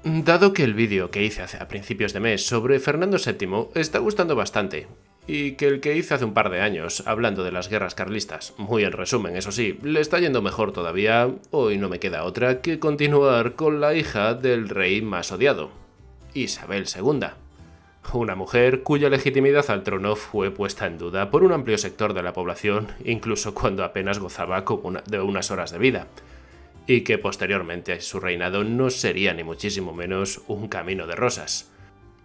Dado que el vídeo que hice a principios de mes sobre Fernando VII está gustando bastante, y que el que hice hace un par de años, hablando de las guerras carlistas, muy en resumen, eso sí, le está yendo mejor todavía, hoy no me queda otra que continuar con la hija del rey más odiado, Isabel II. Una mujer cuya legitimidad al trono fue puesta en duda por un amplio sector de la población, incluso cuando apenas gozaba de unas horas de vida, y que posteriormente su reinado no sería ni muchísimo menos un camino de rosas.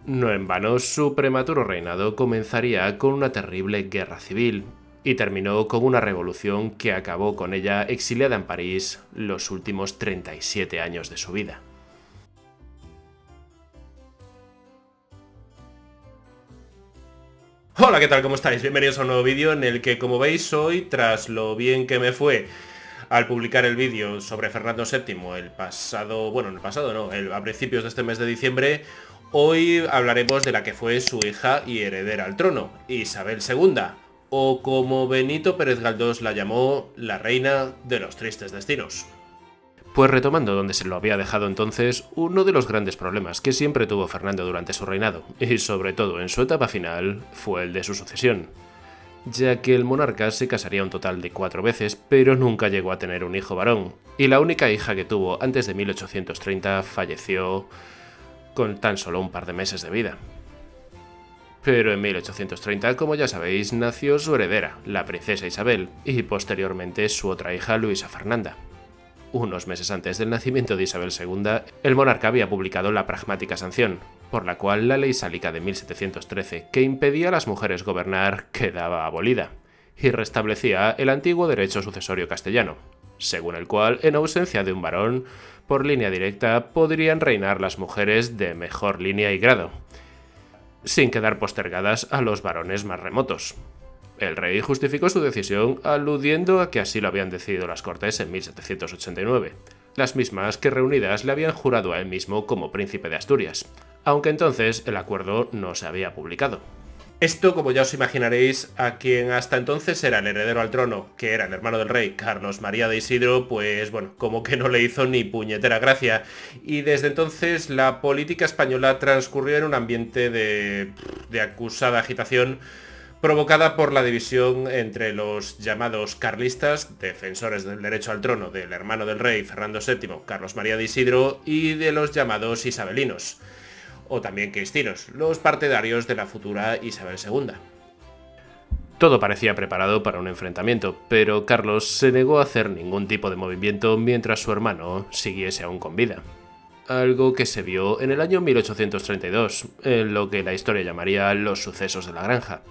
No en vano, su prematuro reinado comenzaría con una terrible guerra civil, y terminó con una revolución que acabó con ella exiliada en París los últimos 37 años de su vida. Hola, ¿qué tal? ¿Cómo estáis? Bienvenidos a un nuevo vídeo en el que, como veis, hoy, tras lo bien que me fue al publicar el vídeo sobre Fernando VII a principios de este mes de diciembre, hoy hablaremos de la que fue su hija y heredera al trono, Isabel II, o como Benito Pérez Galdós la llamó, la reina de los tristes destinos. Pues retomando donde se lo había dejado entonces, uno de los grandes problemas que siempre tuvo Fernando durante su reinado, y sobre todo en su etapa final, fue el de su sucesión, ya que el monarca se casaría un total de 4 veces, pero nunca llegó a tener un hijo varón, y la única hija que tuvo antes de 1830 falleció con tan solo un par de meses de vida. Pero en 1830, como ya sabéis, nació su heredera, la princesa Isabel, y posteriormente su otra hija, Luisa Fernanda. Unos meses antes del nacimiento de Isabel II, el monarca había publicado la Pragmática Sanción, por la cual la ley sálica de 1713, que impedía a las mujeres gobernar, quedaba abolida, y restablecía el antiguo derecho sucesorio castellano, según el cual, en ausencia de un varón, por línea directa podrían reinar las mujeres de mejor línea y grado, sin quedar postergadas a los varones más remotos. El rey justificó su decisión aludiendo a que así lo habían decidido las Cortes en 1789, las mismas que reunidas le habían jurado a él mismo como príncipe de Asturias, aunque entonces el acuerdo no se había publicado. Esto, como ya os imaginaréis, a quien hasta entonces era el heredero al trono, que era el hermano del rey, Carlos María de Isidro, pues bueno, como que no le hizo ni puñetera gracia, y desde entonces la política española transcurrió en un ambiente de acusada agitación, provocada por la división entre los llamados carlistas, defensores del derecho al trono del hermano del rey Fernando VII, Carlos María de Isidro, y de los llamados isabelinos, o también cristinos, los partidarios de la futura Isabel II. Todo parecía preparado para un enfrentamiento, pero Carlos se negó a hacer ningún tipo de movimiento mientras su hermano siguiese aún con vida. Algo que se vio en el año 1832, en lo que la historia llamaría los sucesos de la granja.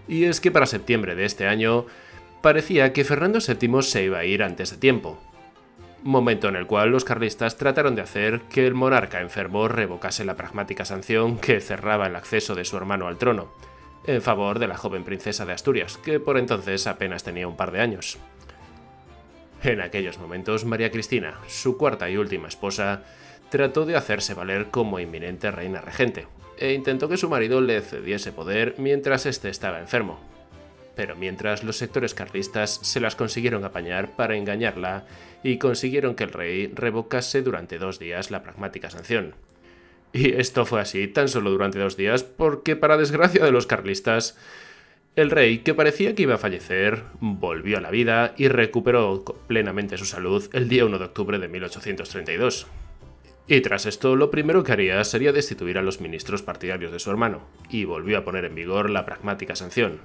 Y es que para septiembre de este año parecía que Fernando VII se iba a ir antes de tiempo, momento en el cual los carlistas trataron de hacer que el monarca enfermo revocase la Pragmática Sanción que cerraba el acceso de su hermano al trono, en favor de la joven princesa de Asturias, que por entonces apenas tenía un par de años. En aquellos momentos, María Cristina, su cuarta y última esposa, trató de hacerse valer como inminente reina regente, e intentó que su marido le cediese poder mientras éste estaba enfermo. Pero mientras, los sectores carlistas se las consiguieron apañar para engañarla y consiguieron que el rey revocase durante 2 días la Pragmática Sanción. Y esto fue así tan solo durante 2 días porque, para desgracia de los carlistas, el rey, que parecía que iba a fallecer, volvió a la vida y recuperó plenamente su salud el día 1 de octubre de 1832. Y tras esto, lo primero que haría sería destituir a los ministros partidarios de su hermano, y volvió a poner en vigor la Pragmática Sanción.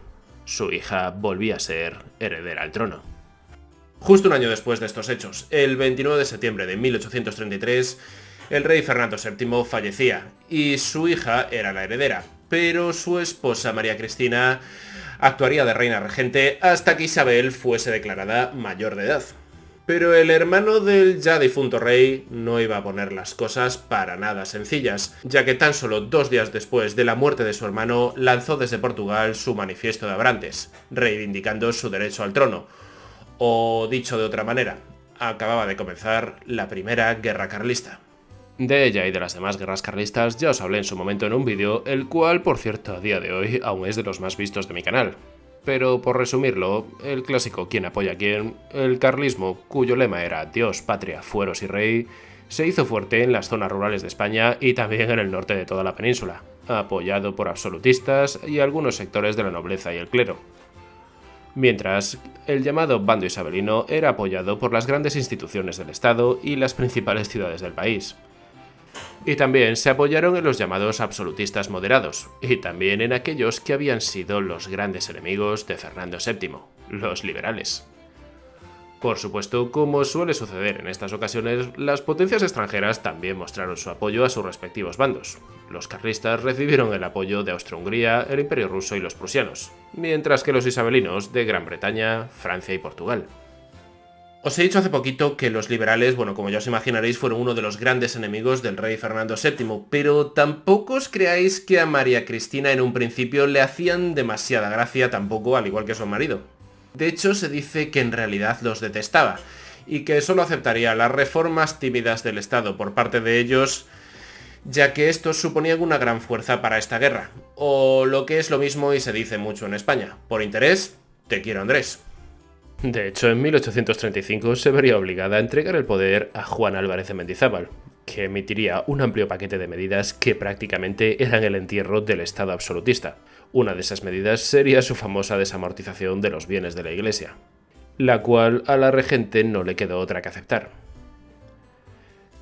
Su hija volvía a ser heredera al trono. Justo un año después de estos hechos, el 29 de septiembre de 1833, el rey Fernando VII fallecía, y su hija era la heredera, pero su esposa María Cristina actuaría de reina regente hasta que Isabel fuese declarada mayor de edad. Pero el hermano del ya difunto rey no iba a poner las cosas para nada sencillas, ya que tan solo 2 días después de la muerte de su hermano lanzó desde Portugal su manifiesto de Abrantes, reivindicando su derecho al trono. O dicho de otra manera, acababa de comenzar la primera guerra carlista. De ella y de las demás guerras carlistas ya os hablé en su momento en un vídeo, el cual, por cierto, a día de hoy aún es de los más vistos de mi canal. Pero por resumirlo, el clásico quién apoya a quién, el carlismo, cuyo lema era Dios, patria, fueros y rey, Se hizo fuerte en las zonas rurales de España y también en el norte de toda la península, apoyado por absolutistas y algunos sectores de la nobleza y el clero. Mientras, el llamado bando isabelino era apoyado por las grandes instituciones del Estado y las principales ciudades del país. Y también se apoyaron en los llamados absolutistas moderados, y también en aquellos que habían sido los grandes enemigos de Fernando VII, los liberales. Por supuesto, como suele suceder en estas ocasiones, las potencias extranjeras también mostraron su apoyo a sus respectivos bandos. Los carlistas recibieron el apoyo de Austria-Hungría, el Imperio ruso y los prusianos, mientras que los isabelinos de Gran Bretaña, Francia y Portugal. Os he dicho hace poquito que los liberales, bueno, como ya os imaginaréis, fueron uno de los grandes enemigos del rey Fernando VII, pero tampoco os creáis que a María Cristina en un principio le hacían demasiada gracia tampoco, al igual que su marido. De hecho, se dice que en realidad los detestaba, y que solo aceptaría las reformas tímidas del Estado por parte de ellos, ya que estos suponían una gran fuerza para esta guerra, o lo que es lo mismo y se dice mucho en España, por interés, te quiero Andrés. De hecho, en 1835 se vería obligada a entregar el poder a Juan Álvarez de Mendizábal, que emitiría un amplio paquete de medidas que prácticamente eran el entierro del Estado absolutista. Una de esas medidas sería su famosa desamortización de los bienes de la Iglesia, la cual a la regente no le quedó otra que aceptar.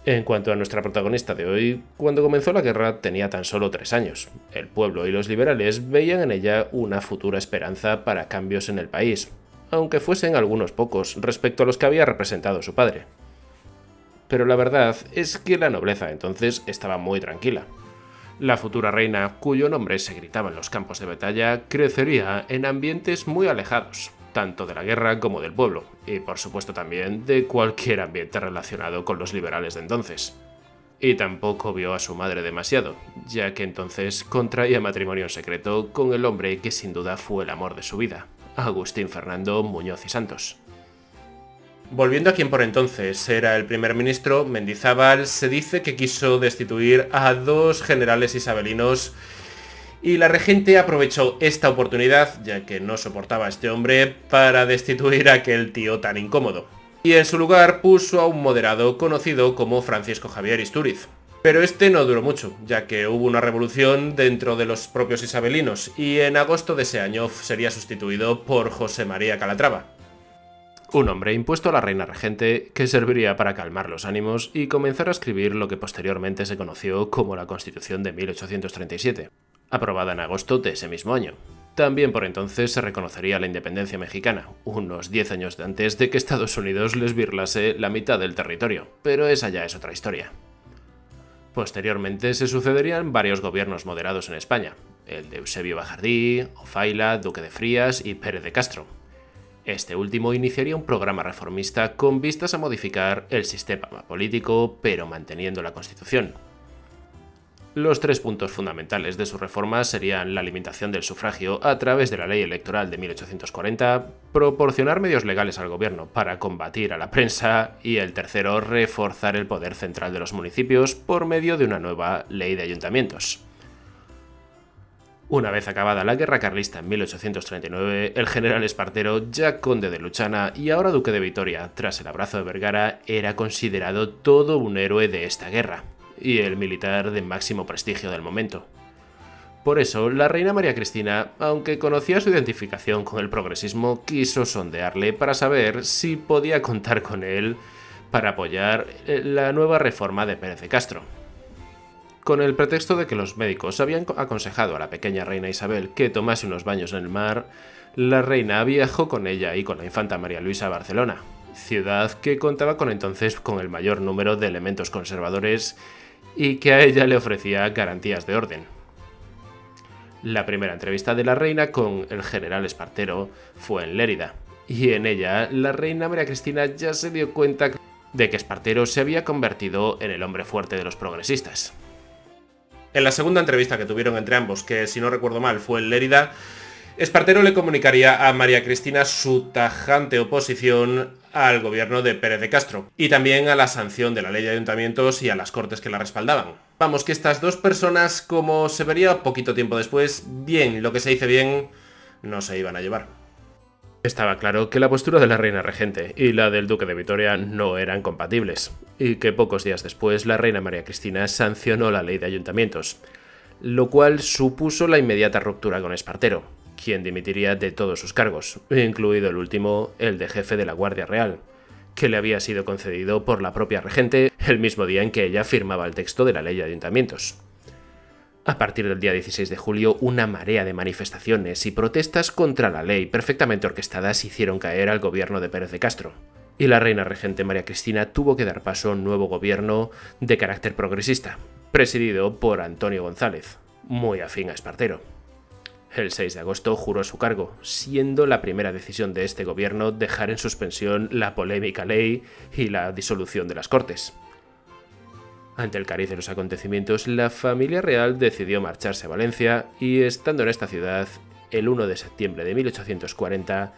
En cuanto a nuestra protagonista de hoy, cuando comenzó la guerra tenía tan solo 3 años. El pueblo y los liberales veían en ella una futura esperanza para cambios en el país, aunque fuesen algunos pocos respecto a los que había representado su padre. Pero la verdad es que la nobleza entonces estaba muy tranquila. La futura reina, cuyo nombre se gritaba en los campos de batalla, crecería en ambientes muy alejados, tanto de la guerra como del pueblo, y por supuesto también de cualquier ambiente relacionado con los liberales de entonces. Y tampoco vio a su madre demasiado, ya que entonces contraía matrimonio en secreto con el hombre que sin duda fue el amor de su vida, Agustín Fernando Muñoz y Santos. Volviendo a quien por entonces era el primer ministro, Mendizábal, se dice que quiso destituir a 2 generales isabelinos y la regente aprovechó esta oportunidad, ya que no soportaba a este hombre, para destituir a aquel tío tan incómodo. Y en su lugar puso a un moderado conocido como Francisco Javier Istúriz. Pero este no duró mucho, ya que hubo una revolución dentro de los propios isabelinos, y en agosto de ese año sería sustituido por José María Calatrava. Un hombre impuesto a la reina regente que serviría para calmar los ánimos y comenzar a escribir lo que posteriormente se conoció como la Constitución de 1837, aprobada en agosto de ese mismo año. También por entonces se reconocería la independencia mexicana, unos 10 años antes de que Estados Unidos les birlase la mitad del territorio, pero esa ya es otra historia. Posteriormente se sucederían varios gobiernos moderados en España, el de Eusebio Bajardí, Ofaila, Duque de Frías y Pérez de Castro. Este último iniciaría un programa reformista con vistas a modificar el sistema político, pero manteniendo la Constitución. Los 3 puntos fundamentales de su reforma serían la limitación del sufragio a través de la ley electoral de 1840, proporcionar medios legales al gobierno para combatir a la prensa y el tercero, reforzar el poder central de los municipios por medio de una nueva ley de ayuntamientos. Una vez acabada la guerra carlista en 1839, el general Espartero, ya conde de Luchana y ahora duque de Vitoria, tras el abrazo de Vergara, era considerado todo un héroe de esta guerra, y el militar de máximo prestigio del momento. Por eso, la reina María Cristina, aunque conocía su identificación con el progresismo, quiso sondearle para saber si podía contar con él para apoyar la nueva reforma de Pérez de Castro. Con el pretexto de que los médicos habían aconsejado a la pequeña reina Isabel que tomase unos baños en el mar, la reina viajó con ella y con la infanta María Luisa a Barcelona, ciudad que contaba entonces con el mayor número de elementos conservadores y que a ella le ofrecía garantías de orden. La primera entrevista de la reina con el general Espartero fue en Lérida, y en ella la reina María Cristina ya se dio cuenta de que Espartero se había convertido en el hombre fuerte de los progresistas. En la segunda entrevista que tuvieron entre ambos, que si no recuerdo mal fue en Lérida, Espartero le comunicaría a María Cristina su tajante oposición al gobierno de Pérez de Castro y también a la sanción de la ley de ayuntamientos y a las cortes que la respaldaban. Vamos, que estas 2 personas, como se vería poquito tiempo después, bien lo que se dice bien, no se iban a llevar. Estaba claro que la postura de la reina regente y la del duque de Vitoria no eran compatibles, y que pocos días después la reina María Cristina sancionó la ley de ayuntamientos, lo cual supuso la inmediata ruptura con Espartero, quien dimitiría de todos sus cargos, incluido el último, el de jefe de la Guardia Real, que le había sido concedido por la propia regente el mismo día en que ella firmaba el texto de la ley de ayuntamientos. A partir del día 16 de julio, una marea de manifestaciones y protestas contra la ley perfectamente orquestadas hicieron caer al gobierno de Pérez de Castro, y la reina regente María Cristina tuvo que dar paso a un nuevo gobierno de carácter progresista, presidido por Antonio González, muy afín a Espartero. El 6 de agosto juró su cargo, siendo la primera decisión de este gobierno dejar en suspensión la polémica ley y la disolución de las Cortes. Ante el cariz de los acontecimientos, la familia real decidió marcharse a Valencia y, estando en esta ciudad, el 1 de septiembre de 1840,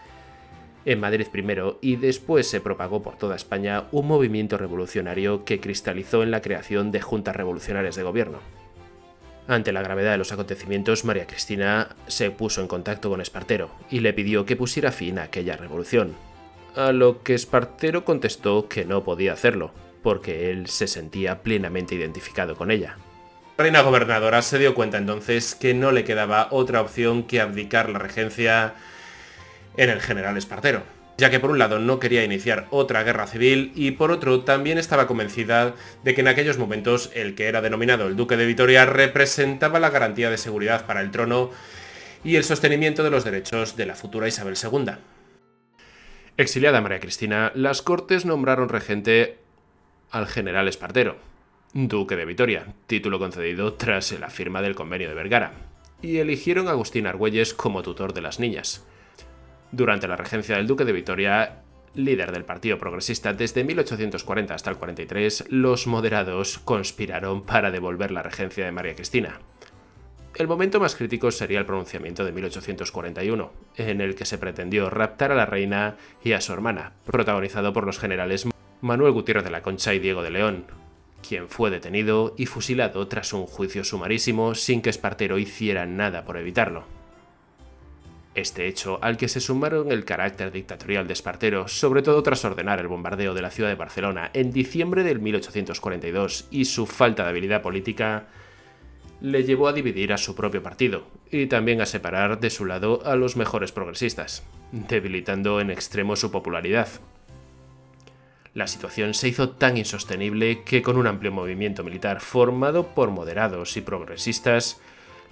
en Madrid primero y después se propagó por toda España un movimiento revolucionario que cristalizó en la creación de juntas revolucionarias de gobierno. Ante la gravedad de los acontecimientos, María Cristina se puso en contacto con Espartero y le pidió que pusiera fin a aquella revolución, a lo que Espartero contestó que no podía hacerlo, porque él se sentía plenamente identificado con ella. La reina gobernadora se dio cuenta entonces que no le quedaba otra opción que abdicar la regencia en el general Espartero, ya que por un lado no quería iniciar otra guerra civil y por otro también estaba convencida de que en aquellos momentos el que era denominado el duque de Vitoria representaba la garantía de seguridad para el trono y el sostenimiento de los derechos de la futura Isabel II. Exiliada María Cristina, las Cortes nombraron regente al general Espartero, duque de Vitoria, título concedido tras la firma del Convenio de Vergara, y eligieron a Agustín Argüelles como tutor de las niñas. Durante la regencia del duque de Vitoria, líder del Partido Progresista desde 1840 hasta el 43, los moderados conspiraron para devolver la regencia de María Cristina. El momento más crítico sería el pronunciamiento de 1841, en el que se pretendió raptar a la reina y a su hermana, protagonizado por los generales Manuel Gutiérrez de la Concha y Diego de León, quien fue detenido y fusilado tras un juicio sumarísimo sin que Espartero hiciera nada por evitarlo. Este hecho, al que se sumaron el carácter dictatorial de Espartero, sobre todo tras ordenar el bombardeo de la ciudad de Barcelona en diciembre de 1842 y su falta de habilidad política, le llevó a dividir a su propio partido y también a separar de su lado a los mejores progresistas, debilitando en extremo su popularidad. La situación se hizo tan insostenible que con un amplio movimiento militar formado por moderados y progresistas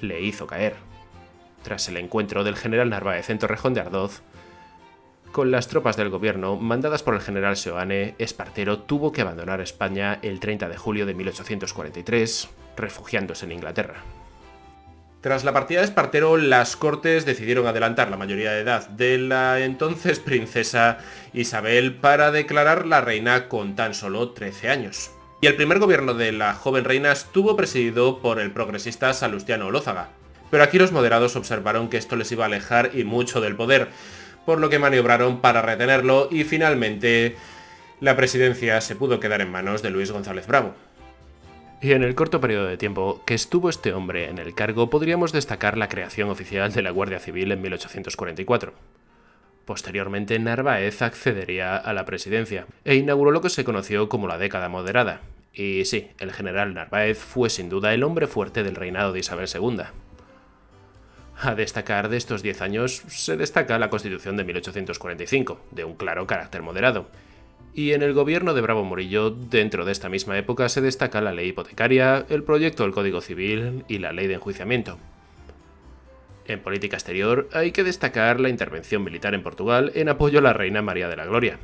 le hizo caer. Tras el encuentro del general Narváez en Torrejón de Ardoz con las tropas del gobierno mandadas por el general Seoane, Espartero tuvo que abandonar España el 30 de julio de 1843, refugiándose en Inglaterra. Tras la partida de Espartero, las Cortes decidieron adelantar la mayoría de edad de la entonces princesa Isabel para declararla reina con tan solo 13 años. Y el primer gobierno de la joven reina estuvo presidido por el progresista Salustiano Olózaga. Pero aquí los moderados observaron que esto les iba a alejar y mucho del poder, por lo que maniobraron para retenerlo y finalmente la presidencia se pudo quedar en manos de Luis González Bravo. Y en el corto periodo de tiempo que estuvo este hombre en el cargo podríamos destacar la creación oficial de la Guardia Civil en 1844. Posteriormente, Narváez accedería a la presidencia e inauguró lo que se conoció como la década moderada. Y sí, el general Narváez fue sin duda el hombre fuerte del reinado de Isabel II. A destacar de estos 10 años se destaca la Constitución de 1845, de un claro carácter moderado. Y en el gobierno de Bravo Murillo, dentro de esta misma época, se destaca la ley hipotecaria, el proyecto del Código Civil y la ley de enjuiciamiento. En política exterior hay que destacar la intervención militar en Portugal en apoyo a la reina María de la Gloria.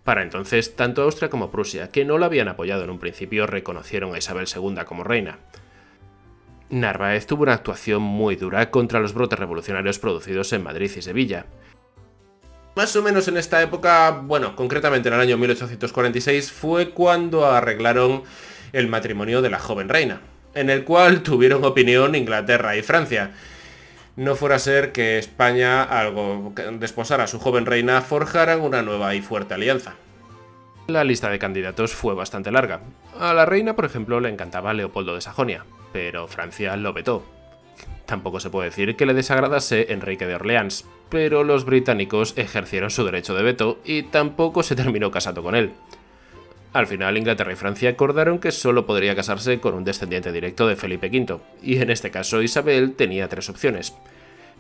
Para entonces, tanto Austria como Prusia, que no la habían apoyado en un principio, reconocieron a Isabel II como reina. Narváez tuvo una actuación muy dura contra los brotes revolucionarios producidos en Madrid y Sevilla. Más o menos en esta época, bueno, concretamente en el año 1846, fue cuando arreglaron el matrimonio de la joven reina, en el cual tuvieron opinión Inglaterra y Francia. No fuera a ser que España, al desposar a su joven reina, forjaran una nueva y fuerte alianza. La lista de candidatos fue bastante larga. A la reina, por ejemplo, le encantaba Leopoldo de Sajonia, pero Francia lo vetó. Tampoco se puede decir que le desagradase Enrique de Orleans, pero los británicos ejercieron su derecho de veto y tampoco se terminó casando con él. Al final, Inglaterra y Francia acordaron que solo podría casarse con un descendiente directo de Felipe V, y en este caso Isabel tenía tres opciones.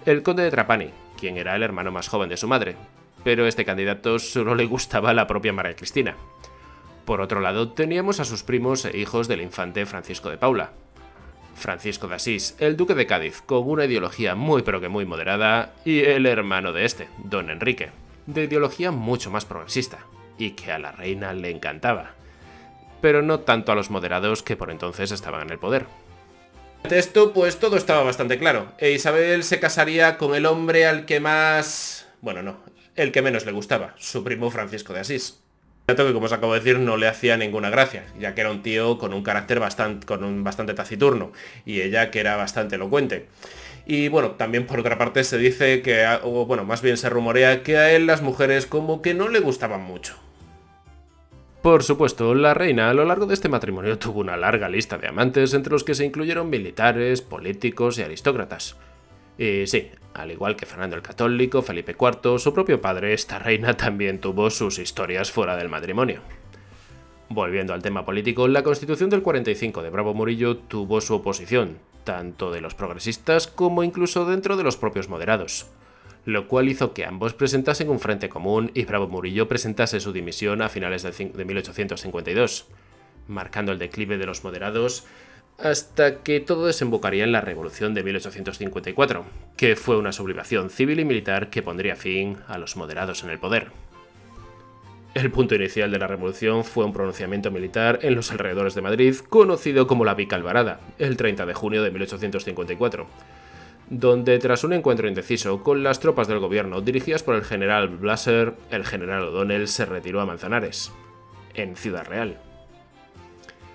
El conde de Trapani, quien era el hermano más joven de su madre, pero este candidato solo le gustaba a la propia María Cristina. Por otro lado, teníamos a sus primos e hijos del infante Francisco de Paula. Francisco de Asís, el duque de Cádiz, con una ideología muy pero que muy moderada, y el hermano de este, don Enrique, de ideología mucho más progresista, y que a la reina le encantaba, pero no tanto a los moderados que por entonces estaban en el poder. Ante esto, pues todo estaba bastante claro, e Isabel se casaría con el hombre al que más... bueno, no, el que menos le gustaba, su primo Francisco de Asís. Dato que, como os acabo de decir, no le hacía ninguna gracia, ya que era un tío con un carácter bastante taciturno, y ella que era bastante elocuente. Y bueno, también por otra parte se dice que, o bueno, más bien se rumorea que a él las mujeres como que no le gustaban mucho. Por supuesto, la reina a lo largo de este matrimonio tuvo una larga lista de amantes, entre los que se incluyeron militares, políticos y aristócratas. Y sí, al igual que Fernando el Católico, Felipe IV, su propio padre, esta reina también tuvo sus historias fuera del matrimonio. Volviendo al tema político, la Constitución del 45 de Bravo Murillo tuvo su oposición, tanto de los progresistas como incluso dentro de los propios moderados, lo cual hizo que ambos presentasen un frente común y Bravo Murillo presentase su dimisión a finales de 1852, marcando el declive de los moderados hasta que todo desembocaría en la Revolución de 1854, que fue una sublevación civil y militar que pondría fin a los moderados en el poder. El punto inicial de la revolución fue un pronunciamiento militar en los alrededores de Madrid, conocido como la Vicalvarada, el 30 de junio de 1854, donde tras un encuentro indeciso con las tropas del gobierno dirigidas por el general Blaser, el general O'Donnell se retiró a Manzanares, en Ciudad Real.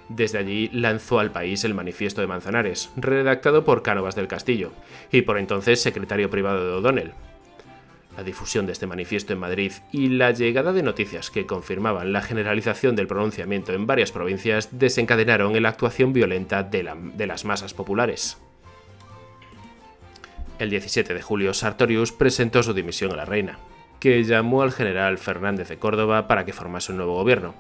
Desde allí lanzó al país el Manifiesto de Manzanares, redactado por Cánovas del Castillo, y por entonces secretario privado de O'Donnell. La difusión de este manifiesto en Madrid y la llegada de noticias que confirmaban la generalización del pronunciamiento en varias provincias desencadenaron la actuación violenta de las masas populares. El 17 de julio, Sartorius presentó su dimisión a la reina, que llamó al general Fernández de Córdoba para que formase un nuevo gobierno.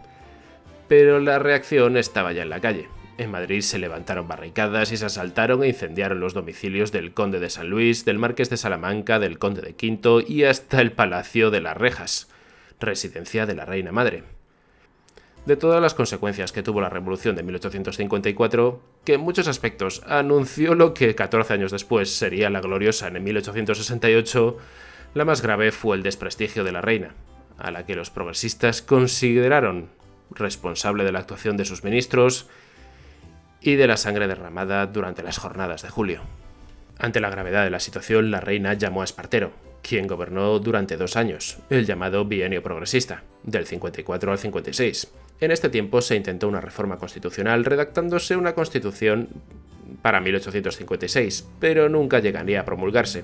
Pero la reacción estaba ya en la calle. En Madrid se levantaron barricadas y se asaltaron e incendiaron los domicilios del conde de San Luis, del marqués de Salamanca, del conde de Quinto y hasta el Palacio de las Rejas, residencia de la reina madre. De todas las consecuencias que tuvo la Revolución de 1854, que en muchos aspectos anunció lo que 14 años después sería la gloriosa en 1868, la más grave fue el desprestigio de la reina, a la que los progresistas consideraron responsable de la actuación de sus ministros y de la sangre derramada durante las jornadas de julio. Ante la gravedad de la situación, la reina llamó a Espartero, quien gobernó durante 2 años, el llamado bienio progresista, del 54 al 56. En este tiempo se intentó una reforma constitucional redactándose una constitución para 1856, pero nunca llegaría a promulgarse.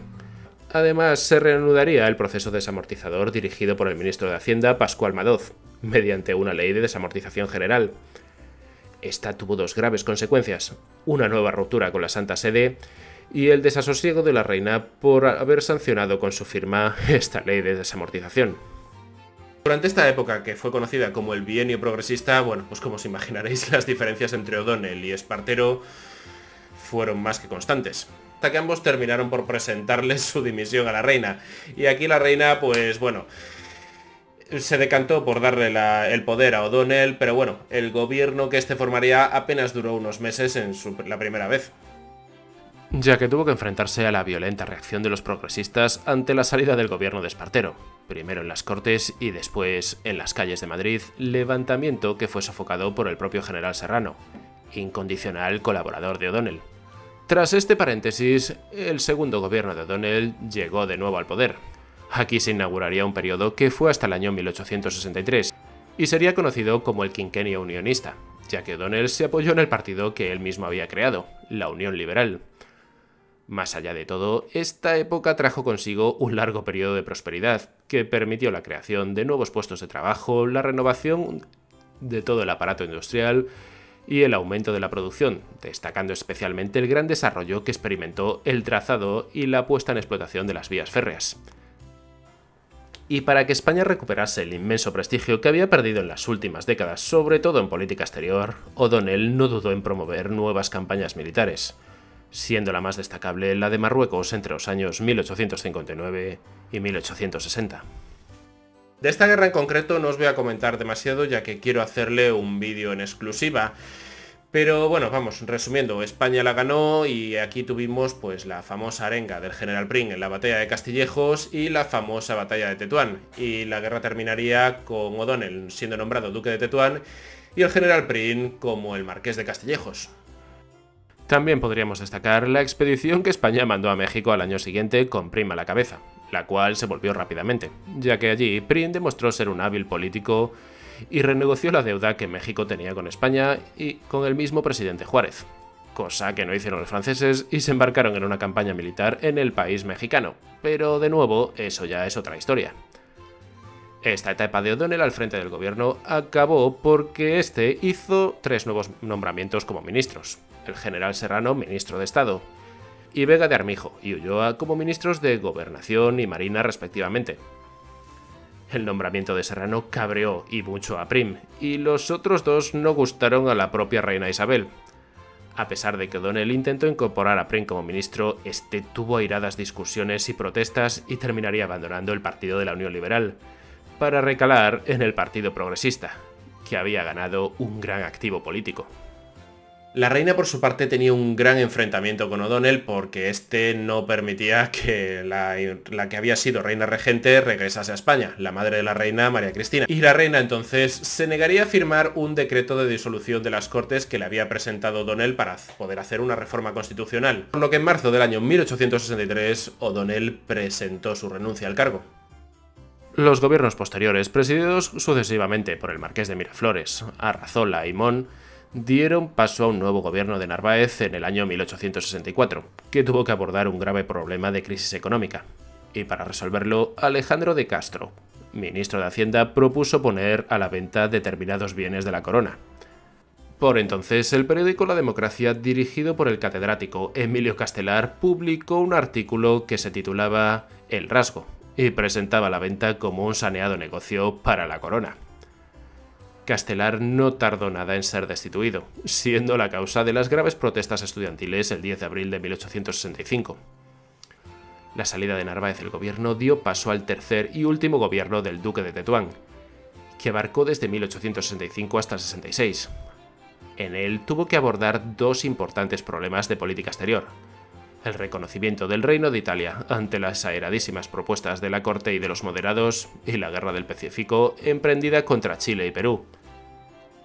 Además, se reanudaría el proceso desamortizador dirigido por el ministro de Hacienda, Pascual Madoz, mediante una ley de desamortización general. Esta tuvo 2 graves consecuencias: una nueva ruptura con la Santa Sede y el desasosiego de la reina por haber sancionado con su firma esta ley de desamortización. Durante esta época, que fue conocida como el bienio progresista, bueno, pues como os imaginaréis, las diferencias entre O'Donnell y Espartero fueron más que constantes, hasta que ambos terminaron por presentarles su dimisión a la reina. Y aquí la reina, pues bueno, se decantó por darle el poder a O'Donnell, pero bueno, el gobierno que este formaría apenas duró unos meses en la primera vez, ya que tuvo que enfrentarse a la violenta reacción de los progresistas ante la salida del gobierno de Espartero, primero en las Cortes y después en las calles de Madrid, levantamiento que fue sofocado por el propio general Serrano, incondicional colaborador de O'Donnell. Tras este paréntesis, el segundo gobierno de O'Donnell llegó de nuevo al poder. Aquí se inauguraría un periodo que fue hasta el año 1863 y sería conocido como el quinquenio unionista, ya que O'Donnell se apoyó en el partido que él mismo había creado, la Unión Liberal. Más allá de todo, esta época trajo consigo un largo periodo de prosperidad, que permitió la creación de nuevos puestos de trabajo, la renovación de todo el aparato industrial y el aumento de la producción, destacando especialmente el gran desarrollo que experimentó el trazado y la puesta en explotación de las vías férreas. Y para que España recuperase el inmenso prestigio que había perdido en las últimas décadas, sobre todo en política exterior, O'Donnell no dudó en promover nuevas campañas militares, siendo la más destacable la de Marruecos entre los años 1859 y 1860. De esta guerra en concreto no os voy a comentar demasiado, ya que quiero hacerle un vídeo en exclusiva. Pero bueno, vamos, resumiendo, España la ganó y aquí tuvimos pues la famosa arenga del general Prim en la batalla de Castillejos y la famosa batalla de Tetuán. Y la guerra terminaría con O'Donnell siendo nombrado duque de Tetuán y el general Prim como el marqués de Castillejos. También podríamos destacar la expedición que España mandó a México al año siguiente con Prim a la cabeza, la cual se volvió rápidamente, ya que allí Prim demostró ser un hábil político y renegoció la deuda que México tenía con España y con el mismo presidente Juárez, cosa que no hicieron los franceses y se embarcaron en una campaña militar en el país mexicano, pero de nuevo eso ya es otra historia. Esta etapa de O'Donnell al frente del gobierno acabó porque este hizo 3 nuevos nombramientos como ministros: el general Serrano, ministro de Estado, y Vega de Armijo y Ulloa como ministros de Gobernación y Marina respectivamente. El nombramiento de Serrano cabreó y mucho a Prim, y los otros dos no gustaron a la propia reina Isabel. A pesar de que O'Donnell intentó incorporar a Prim como ministro, este tuvo airadas discusiones y protestas y terminaría abandonando el partido de la Unión Liberal, para recalar en el Partido Progresista, que había ganado un gran activo político. La reina, por su parte, tenía un gran enfrentamiento con O'Donnell porque este no permitía que la que había sido reina regente regresase a España, la madre de la reina, María Cristina. Y la reina entonces se negaría a firmar un decreto de disolución de las Cortes que le había presentado O'Donnell para poder hacer una reforma constitucional. Por lo que en marzo del año 1863 O'Donnell presentó su renuncia al cargo. Los gobiernos posteriores, presididos sucesivamente por el marqués de Miraflores, Arrazola y Mon, dieron paso a un nuevo gobierno de Narváez en el año 1864, que tuvo que abordar un grave problema de crisis económica. Y para resolverlo, Alejandro de Castro, ministro de Hacienda, propuso poner a la venta determinados bienes de la corona. Por entonces, el periódico La Democracia, dirigido por el catedrático Emilio Castelar, publicó un artículo que se titulaba El rasgo, y presentaba la venta como un saneado negocio para la corona. Castelar no tardó nada en ser destituido, siendo la causa de las graves protestas estudiantiles el 10 de abril de 1865. La salida de Narváez del gobierno dio paso al tercer y último gobierno del duque de Tetuán, que abarcó desde 1865 hasta el 66. En él tuvo que abordar 2 importantes problemas de política exterior: el reconocimiento del Reino de Italia ante las aeradísimas propuestas de la corte y de los moderados, y la Guerra del Pacífico emprendida contra Chile y Perú.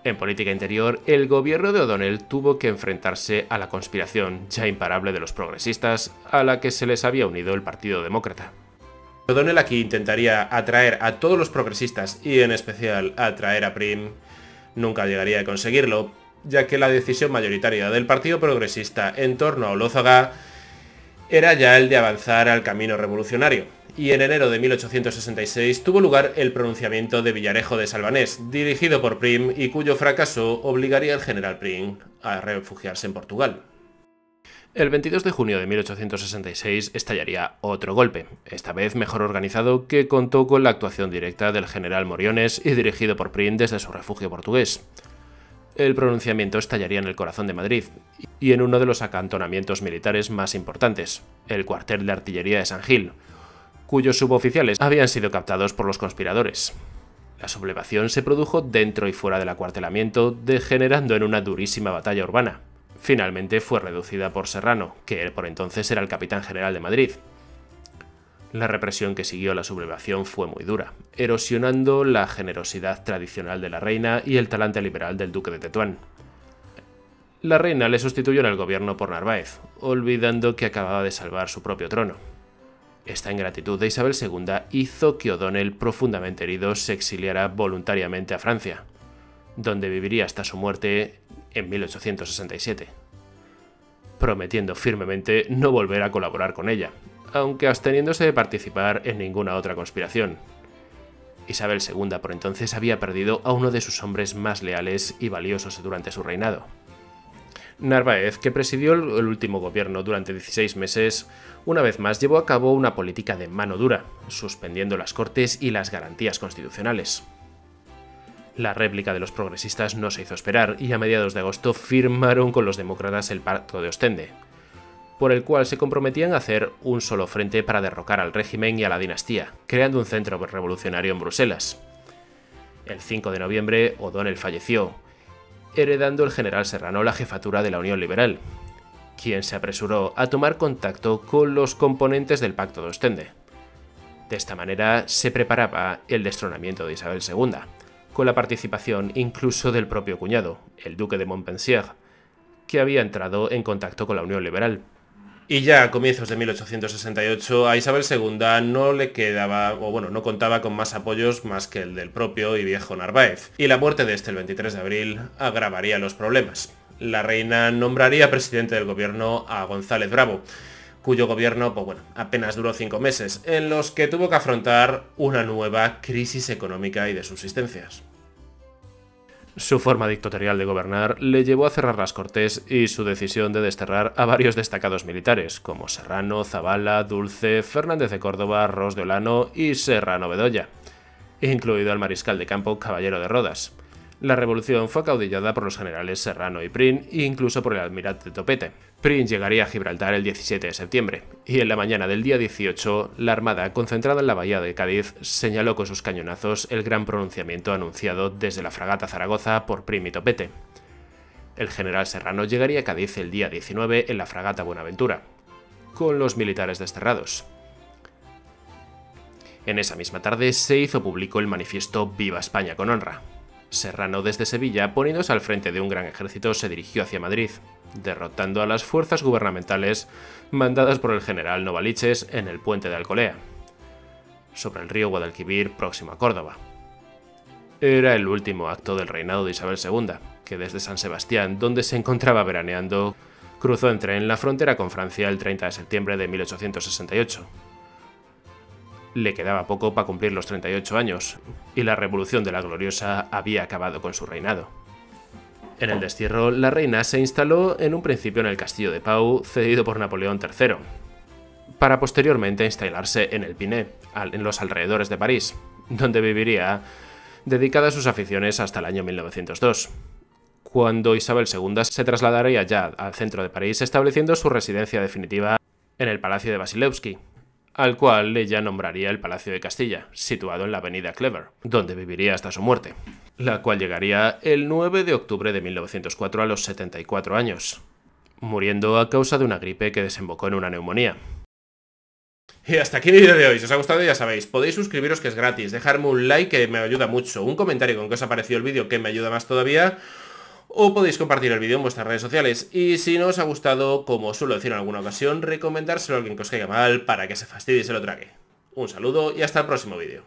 En política interior, el gobierno de O'Donnell tuvo que enfrentarse a la conspiración ya imparable de los progresistas, a la que se les había unido el Partido Demócrata. O'Donnell aquí intentaría atraer a todos los progresistas y en especial atraer a Prim. Nunca llegaría a conseguirlo, ya que la decisión mayoritaria del Partido Progresista en torno a Olózaga era ya el de avanzar al camino revolucionario, y en enero de 1866 tuvo lugar el pronunciamiento de Villarejo de Salvanés, dirigido por Prim y cuyo fracaso obligaría al general Prim a refugiarse en Portugal. El 22 de junio de 1866 estallaría otro golpe, esta vez mejor organizado, que contó con la actuación directa del general Moriones y dirigido por Prim desde su refugio portugués. El pronunciamiento estallaría en el corazón de Madrid y en uno de los acantonamientos militares más importantes, el cuartel de artillería de San Gil, cuyos suboficiales habían sido captados por los conspiradores. La sublevación se produjo dentro y fuera del acuartelamiento, degenerando en una durísima batalla urbana. Finalmente fue reducida por Serrano, que por entonces era el capitán general de Madrid. La represión que siguió a la sublevación fue muy dura, erosionando la generosidad tradicional de la reina y el talante liberal del duque de Tetuán. La reina le sustituyó en el gobierno por Narváez, olvidando que acababa de salvar su propio trono. Esta ingratitud de Isabel II hizo que O'Donnell, profundamente herido, se exiliara voluntariamente a Francia, donde viviría hasta su muerte en 1867, prometiendo firmemente no volver a colaborar con ella, aunque absteniéndose de participar en ninguna otra conspiración. Isabel II por entonces había perdido a uno de sus hombres más leales y valiosos durante su reinado. Narváez, que presidió el último gobierno durante 16 meses, una vez más llevó a cabo una política de mano dura, suspendiendo las Cortes y las garantías constitucionales. La réplica de los progresistas no se hizo esperar y a mediados de agosto firmaron con los demócratas el Pacto de Ostende, por el cual se comprometían a hacer un solo frente para derrocar al régimen y a la dinastía, creando un centro revolucionario en Bruselas. El 5 de noviembre, O'Donnell falleció, heredando el general Serrano la jefatura de la Unión Liberal, quien se apresuró a tomar contacto con los componentes del Pacto de Ostende. De esta manera se preparaba el destronamiento de Isabel II, con la participación incluso del propio cuñado, el duque de Montpensier, que había entrado en contacto con la Unión Liberal. Y ya a comienzos de 1868 a Isabel II no le quedaba, no contaba con más apoyos más que el del propio y viejo Narváez, y la muerte de este el 23 de abril agravaría los problemas. La reina nombraría presidente del gobierno a González Bravo, cuyo gobierno apenas duró 5 meses, en los que tuvo que afrontar una nueva crisis económica y de subsistencias. Su forma dictatorial de gobernar le llevó a cerrar las Cortes y su decisión de desterrar a varios destacados militares, como Serrano, Zabala, Dulce, Fernández de Córdoba, Ros de Olano y Serrano Bedoya, incluido al mariscal de campo Caballero de Rodas. La revolución fue acaudillada por los generales Serrano y Prim e incluso por el almirante Topete. Prim llegaría a Gibraltar el 17 de septiembre, y en la mañana del día 18, la Armada, concentrada en la bahía de Cádiz, señaló con sus cañonazos el gran pronunciamiento anunciado desde la fragata Zaragoza por Prim y Topete. El general Serrano llegaría a Cádiz el día 19 en la fragata Buenaventura, con los militares desterrados. En esa misma tarde se hizo público el manifiesto Viva España con honra. Serrano desde Sevilla, poniéndose al frente de un gran ejército, se dirigió hacia Madrid, derrotando a las fuerzas gubernamentales mandadas por el general Novaliches en el puente de Alcolea, sobre el río Guadalquivir próximo a Córdoba. Era el último acto del reinado de Isabel II, que desde San Sebastián, donde se encontraba veraneando, cruzó en tren la frontera con Francia el 30 de septiembre de 1868. Le quedaba poco para cumplir los 38 años, y la Revolución de la Gloriosa había acabado con su reinado. En el destierro, la reina se instaló en un principio en el castillo de Pau, cedido por Napoleón III, para posteriormente instalarse en el Pinet, en los alrededores de París, donde viviría dedicada a sus aficiones hasta el año 1902, cuando Isabel II se trasladaría ya al centro de París, estableciendo su residencia definitiva en el Palacio de Basilewski, al cual ella nombraría el Palacio de Castilla, situado en la avenida Clever, donde viviría hasta su muerte, la cual llegaría el 9 de octubre de 1904 a los 74 años, muriendo a causa de una gripe que desembocó en una neumonía. Y hasta aquí el vídeo de hoy. Si os ha gustado ya sabéis, podéis suscribiros que es gratis, dejarme un like que me ayuda mucho, un comentario con qué os ha parecido el vídeo que me ayuda más todavía, o podéis compartir el vídeo en vuestras redes sociales. Y si no os ha gustado, como suelo decir en alguna ocasión, recomendárselo a alguien que os caiga mal para que se fastidie y se lo trague. Un saludo y hasta el próximo vídeo.